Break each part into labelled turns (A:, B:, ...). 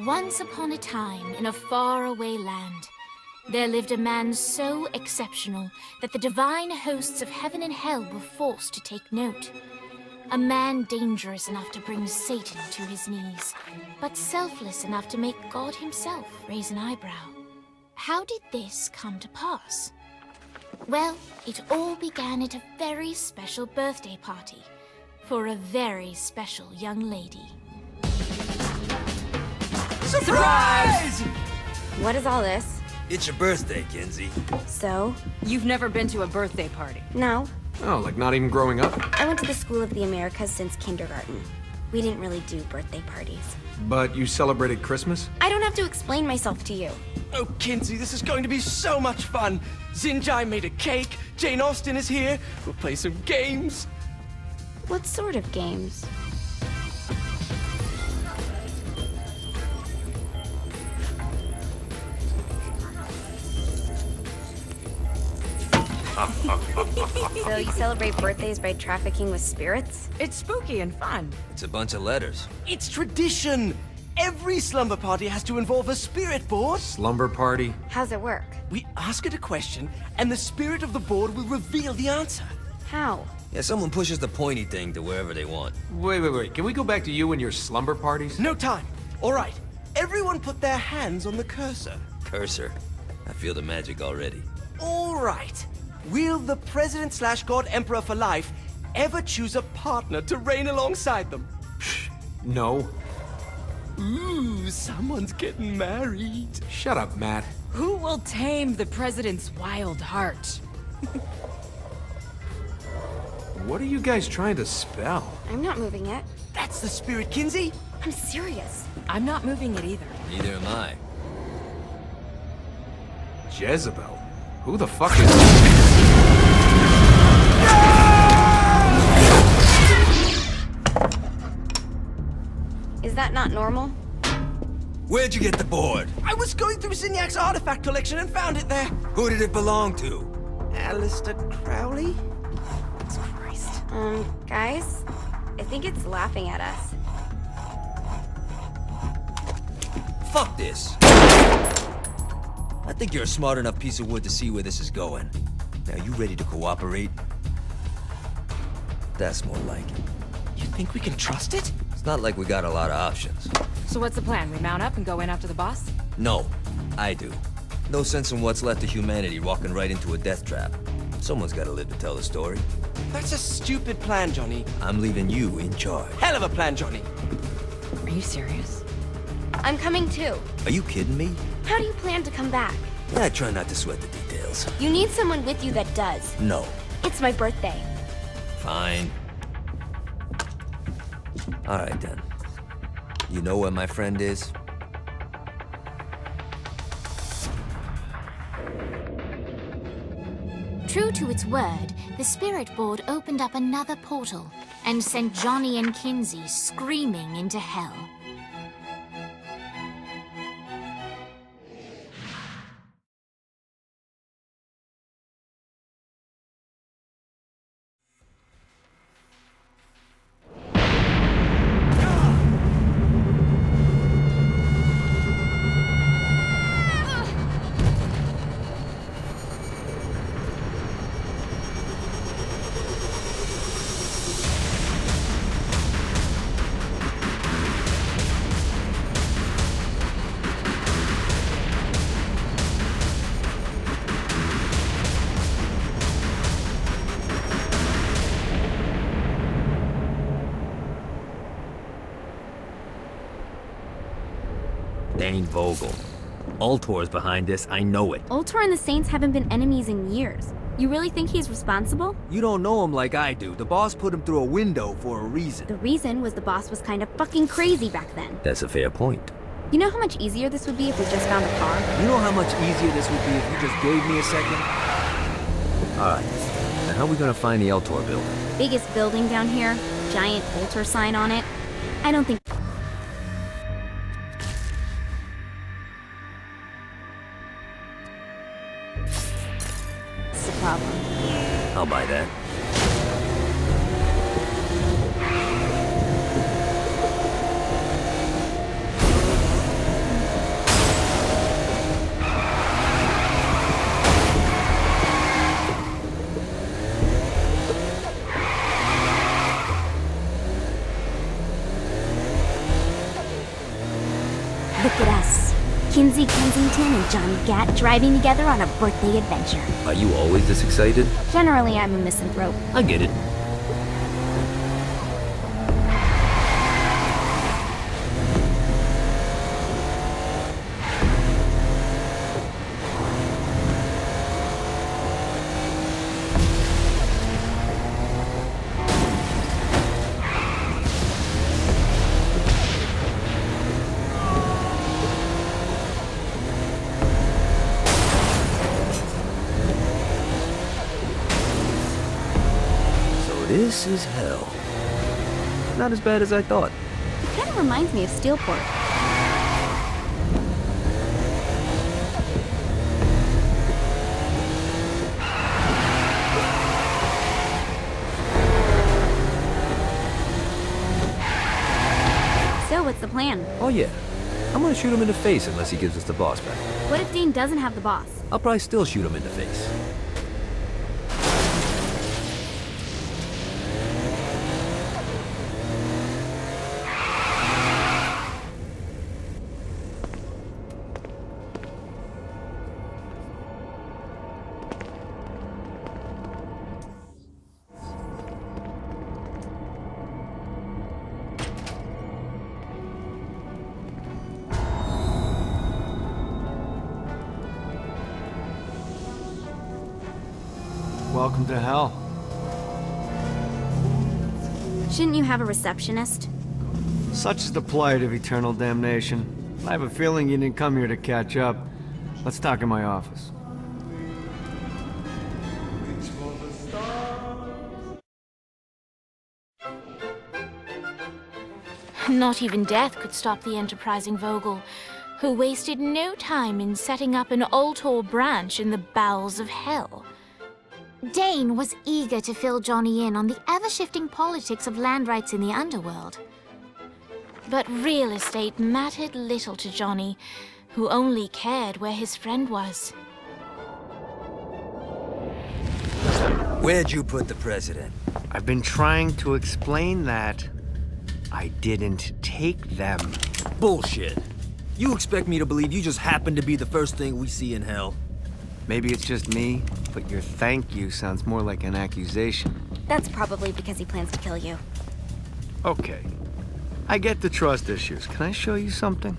A: Once upon a time, in a faraway land, there lived a man so exceptional that the divine hosts of heaven and hell were forced to take note. A man dangerous enough to bring Satan to his knees, but selfless enough to make God himself raise an eyebrow. How did this come to pass? Well, it all began at a very special birthday party for a very special young lady.
B: Surprise!
C: What is all this?
B: It's your birthday, Kinsey.
C: So?
D: You've never been to a birthday party?
C: No.
E: Oh, like not even growing up?
C: I went to the School of the Americas since kindergarten. We didn't really do birthday parties.
E: But you celebrated Christmas?
C: I don't have to explain myself to you.
F: Oh, Kinsey, this is going to be so much fun. Xinjai made a cake, Jane Austen is here, we'll play some games.
C: What sort of games? So you celebrate birthdays by trafficking with spirits?
D: It's spooky and fun.
B: It's a bunch of letters.
F: It's tradition. Every slumber party has to involve a spirit board.
E: Slumber party?
C: How's it work?
F: We ask it a question, and the spirit of the board will reveal the answer.
C: How?
B: Yeah, someone pushes the pointy thing to wherever they want.
E: Wait. Can we go back to you and your slumber parties?
F: No time. All right. Everyone put their hands on the cursor.
B: Cursor. I feel the magic already.
F: All right. Will the President/God Emperor for life ever choose a partner to reign alongside them?
E: No.
F: Ooh, someone's getting married.
E: Shut up, Matt.
D: Who will tame the president's wild heart?
E: What are you guys trying to spell?
C: I'm not moving it.
F: That's the spirit, Kinsey.
C: I'm serious.
D: I'm not moving it either.
B: Neither am I.
E: Jezebel? Who the fuck is...
C: Is that not normal?
B: Where'd you get the board?
F: I was going through Zinyax's artifact collection and found it there.
B: Who did it belong to?
F: Alistair Crowley?
C: Christ. Guys? I think it's laughing at us.
B: Fuck this. I think you're a smart enough piece of wood to see where this is going. Now, you ready to cooperate? That's more like it.
F: You think we can trust it?
B: It's not like we got a lot of options.
D: So what's the plan? We mount up and go in after the boss?
B: No, I do. No sense in what's left of humanity walking right into a death trap. Someone's gotta live to tell the story.
F: That's a stupid plan, Johnny.
B: I'm leaving you in charge.
F: Hell of a plan, Johnny.
D: Are you serious?
C: I'm coming too.
B: Are you kidding me?
C: How do you plan to come back?
B: I try not to sweat the details.
C: You need someone with you that does.
B: No.
C: It's my birthday.
B: Fine. All right, then. You know where my friend is?
A: True to its word, the spirit board opened up another portal and sent Johnny and Kinsey screaming into hell.
B: Dane Vogel. Ultor's behind this, I know it.
C: Ultor and the Saints haven't been enemies in years. You really think he's responsible?
B: You don't know him like I do. The boss put him through a window for a reason.
C: The reason was the boss was kind of fucking crazy back then.
B: That's a fair point.
C: You know how much easier this would be if we just found a car?
B: You know how much easier this would be if you just gave me a second? Alright, now how are we gonna find the Ultor building?
C: Biggest building down here, giant Ultor sign on it. I don't think... It's the problem.
B: I'll buy that.
C: Kinsey Kensington and Johnny Gat driving together on a birthday adventure.
B: Are you always this excited?
C: Generally, I'm a misanthrope.
B: I get it. This is hell. Not as bad as I thought.
C: It kind of reminds me of Steelport. So, what's the plan?
B: Oh yeah. I'm gonna shoot him in the face unless he gives us the boss back.
C: What if Dean doesn't have the boss?
B: I'll probably still shoot him in the face.
G: Welcome to hell.
C: Shouldn't you have a receptionist?
G: Such is the plight of eternal damnation. I have a feeling you didn't come here to catch up. Let's talk in my office.
A: Not even death could stop the enterprising Vogel, who wasted no time in setting up an Ultor branch in the bowels of hell. Dane was eager to fill Johnny in on the ever-shifting politics of land rights in the underworld. But real estate mattered little to Johnny, who only cared where his friend was.
B: Where'd you put the president?
G: I've been trying to explain that. I didn't take them.
B: Bullshit. You expect me to believe you just happened to be the first thing we see in hell?
G: Maybe it's just me, but your thank you sounds more like an accusation.
C: That's probably because he plans to kill you.
G: Okay. I get the trust issues. Can I show you something?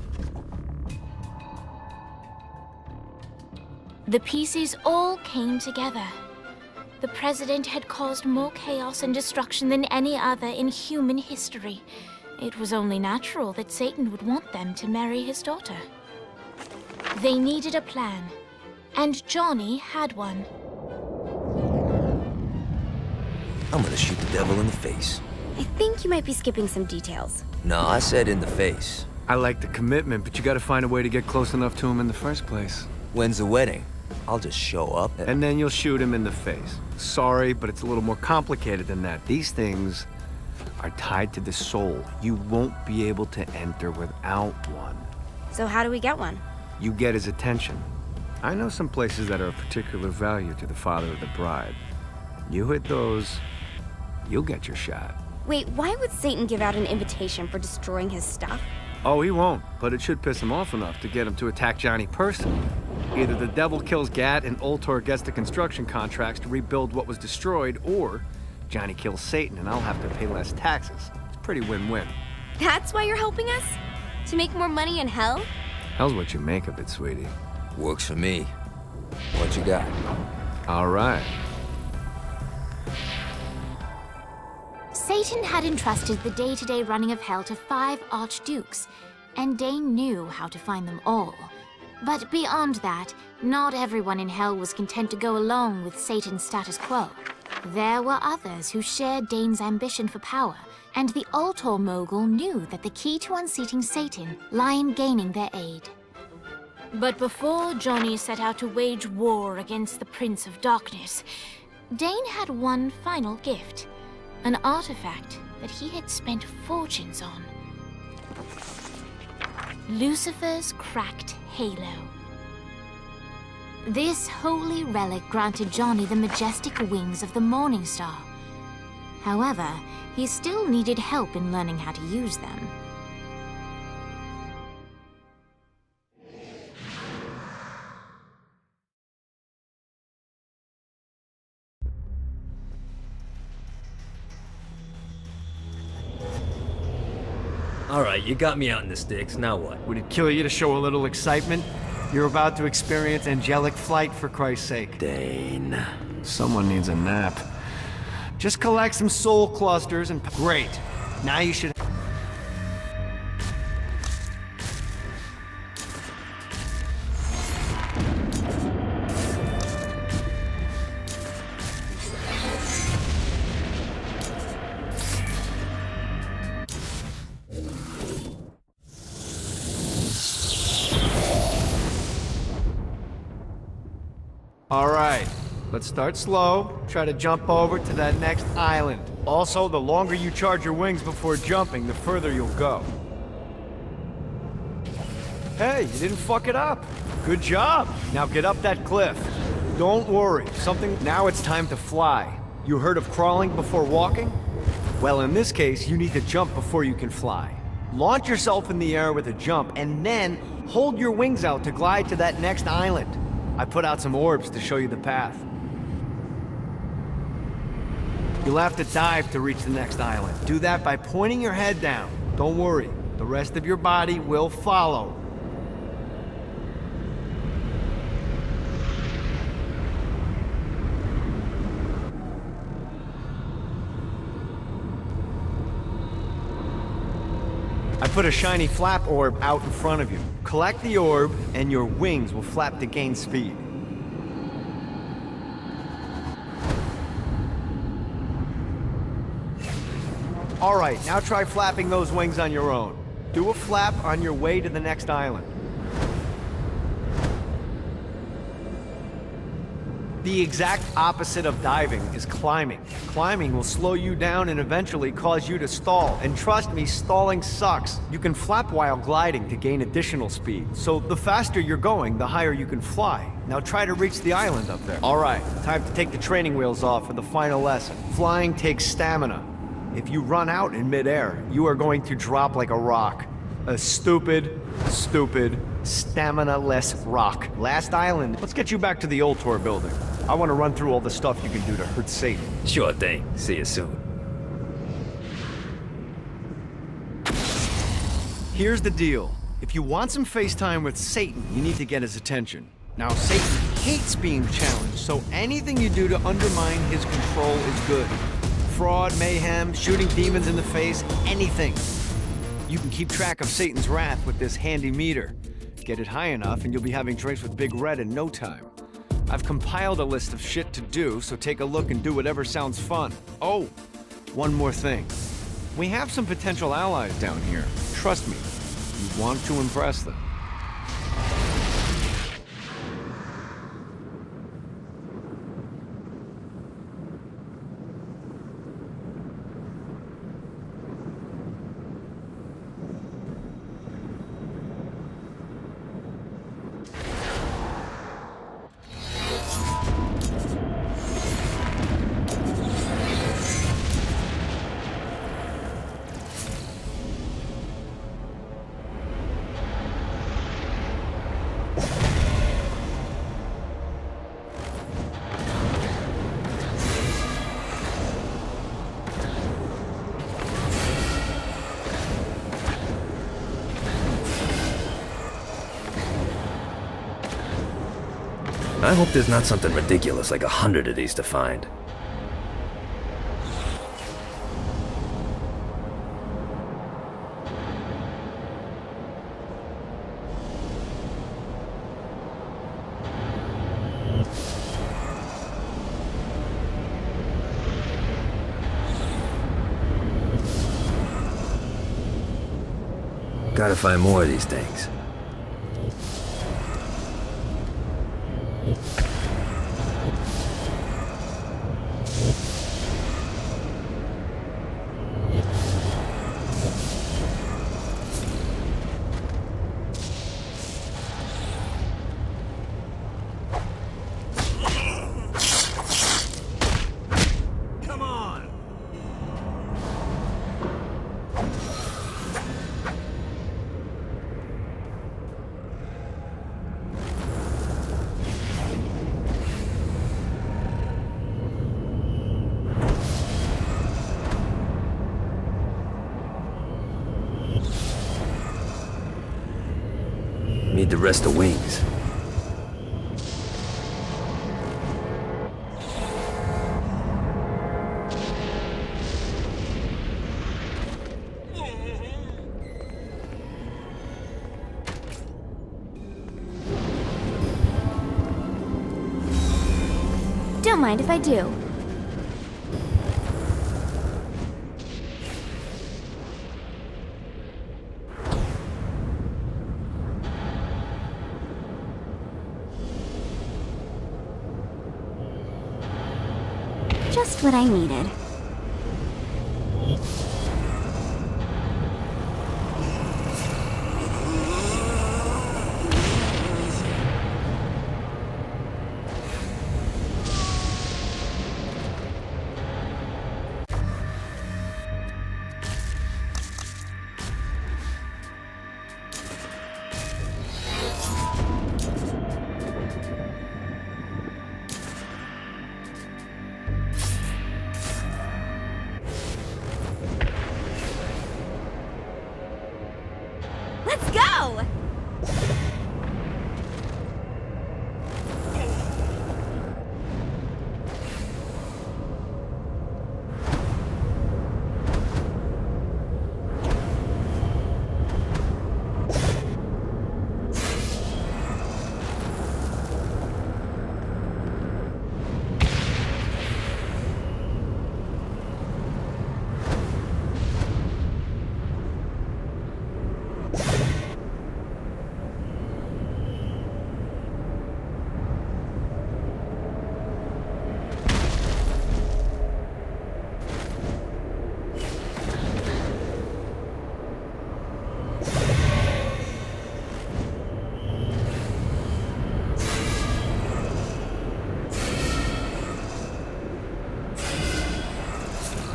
A: The pieces all came together. The president had caused more chaos and destruction than any other in human history. It was only natural that Satan would want them to marry his daughter. They needed a plan, and Johnny had one.
B: I'm gonna shoot the devil in the face.
C: I think you might be skipping some details.
B: No, I said in the face.
G: I like the commitment, but you gotta find a way to get close enough to him in the first place.
B: When's the wedding? I'll just show up
G: And then you'll shoot him in the face. Sorry, but it's a little more complicated than that. These things are tied to the soul. You won't be able to enter without one.
C: So how do we get one?
G: You get his attention. I know some places that are of particular value to the father of the bride. You hit those, you'll get your shot.
C: Wait, why would Satan give out an invitation for destroying his stuff?
G: Oh, he won't, but it should piss him off enough to get him to attack Johnny personally. Either the devil kills Gat and Ultor gets the construction contracts to rebuild what was destroyed, or Johnny kills Satan and I'll have to pay less taxes. It's pretty win-win.
C: That's why you're helping us? To make more money in hell?
G: Hell's what you make of it, sweetie.
B: Works for me. What you got?
G: All right.
A: Satan had entrusted the day-to-day running of hell to 5 archdukes, and Dane knew how to find them all. But beyond that, not everyone in hell was content to go along with Satan's status quo. There were others who shared Dane's ambition for power, and the Ultor mogul knew that the key to unseating Satan lay in gaining their aid. But before Johnny set out to wage war against the Prince of Darkness, Dane had one final gift, an artifact that he had spent fortunes on. Lucifer's cracked halo. This holy relic granted Johnny the majestic wings of the Morning Star. However, he still needed help in learning how to use them.
B: Alright, you got me out in the sticks, now what?
G: Would it kill you to show a little excitement? You're about to experience angelic flight, for Christ's sake.
B: Dane.
G: Someone needs a nap. Just collect some soul clusters and... Great. Now you should... Alright, let's start slow. Try to jump over to that next island. Also, the longer you charge your wings before jumping, the further you'll go. Hey, you didn't fuck it up. Good job. Now get up that cliff. Don't worry, Now it's time to fly. You heard of crawling before walking? Well, in this case, you need to jump before you can fly. Launch yourself in the air with a jump, and then hold your wings out to glide to that next island. I put out some orbs to show you the path. You'll have to dive to reach the next island. Do that by pointing your head down. Don't worry, the rest of your body will follow. I put a shiny flap orb out in front of you. Collect the orb, and your wings will flap to gain speed. Alright, now try flapping those wings on your own. Do a flap on your way to the next island. The exact opposite of diving is climbing. Climbing will slow you down and eventually cause you to stall. And trust me, stalling sucks. You can flap while gliding to gain additional speed. So the faster you're going, the higher you can fly. Now try to reach the island up there. Alright, time to take the training wheels off for the final lesson. Flying takes stamina. If you run out in midair, you are going to drop like a rock. A stupid, stamina-less rock. Last island. Let's get you back to the old tour building. I want to run through all the stuff you can do to hurt Satan.
B: Sure thing. See you soon.
G: Here's the deal. If you want some FaceTime with Satan, you need to get his attention. Now, Satan hates being challenged, so anything you do to undermine his control is good. Fraud, mayhem, shooting demons in the face, anything. You can keep track of Satan's wrath with this handy meter. Get it high enough and you'll be having drinks with Big Red in no time. I've compiled a list of shit to do, so take a look and do whatever sounds fun. Oh, one more thing. We have some potential allies down here. Trust me, you want to impress them.
B: I hope there's not something ridiculous like 100 of these to find. Gotta find more of these things.
H: need the rest of wings.
C: Don't mind if I do. Just what I needed. Let's go!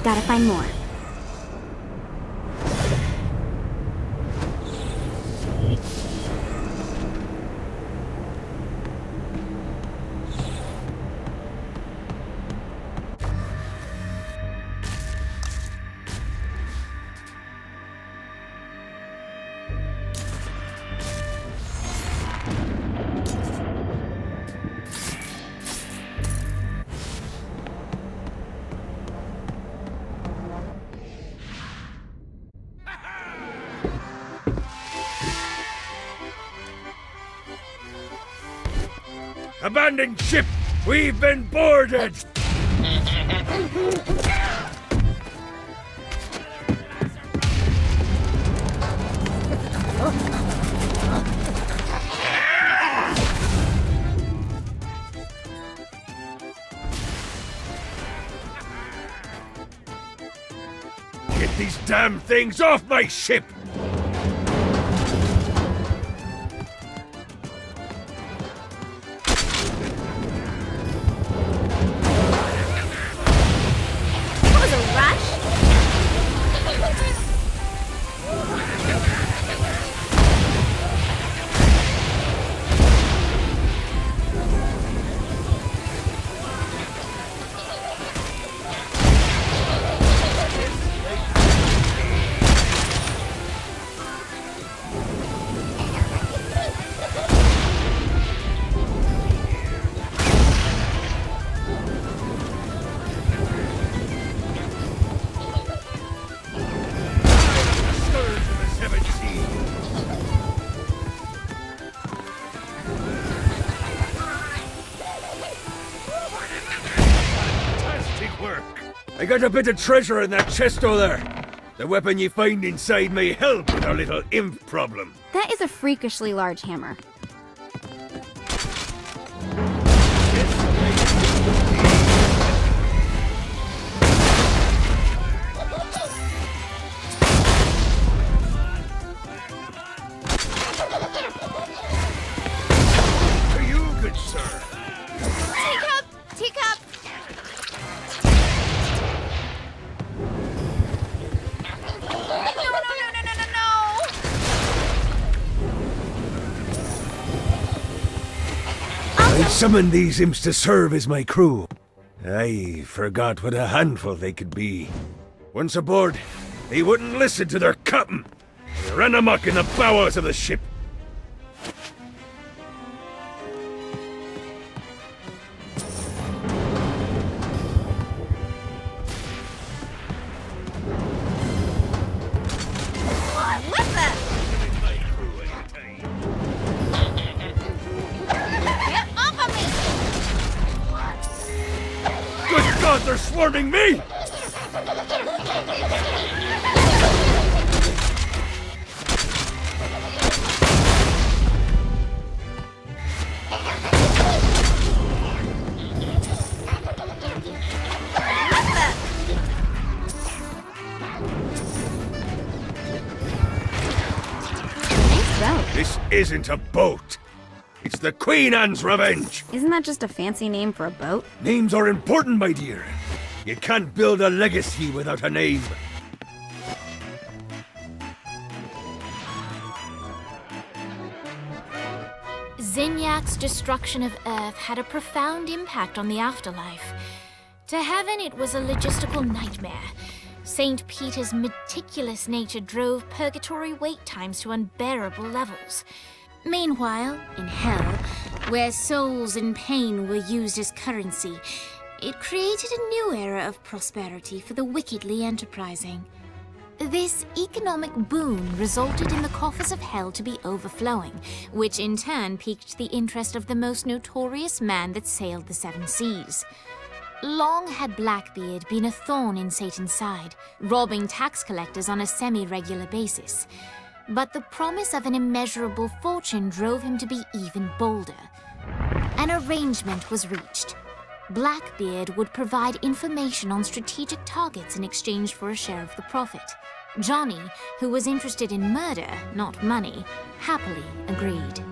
C: Gotta find more.
I: Abandoned ship! We've been boarded! Get these damn things off my ship! I got a bit of treasure in that chest over there. The weapon you find inside may help with our little imp problem.
C: That is a freakishly large hammer.
I: To you, good sir.
C: Teacup! Teacup!
I: I summoned these imps to serve as my crew. I forgot what a handful they could be. Once aboard, they wouldn't listen to their captain. They ran amok in the bowels of the ship. thought they're swarming me! This isn't a boat. It's the Queen Anne's Revenge.
C: Isn't that just a fancy name for a boat?
I: Names are important, my dear. You can't build a legacy without a name.
A: Zinyak's destruction of Earth had a profound impact on the afterlife. To heaven, it was a logistical nightmare. St. Peter's meticulous nature drove purgatory wait times to unbearable levels. Meanwhile, in hell, where souls in pain were used as currency, it created a new era of prosperity for the wickedly enterprising. This economic boon resulted in the coffers of hell to be overflowing, which in turn piqued the interest of the most notorious man that sailed the seven seas. Long had Blackbeard been a thorn in Satan's side, robbing tax collectors on a semi-regular basis. But the promise of an immeasurable fortune drove him to be even bolder. An arrangement was reached. Blackbeard would provide information on strategic targets in exchange for a share of the profit. Johnny, who was interested in murder, not money, happily agreed.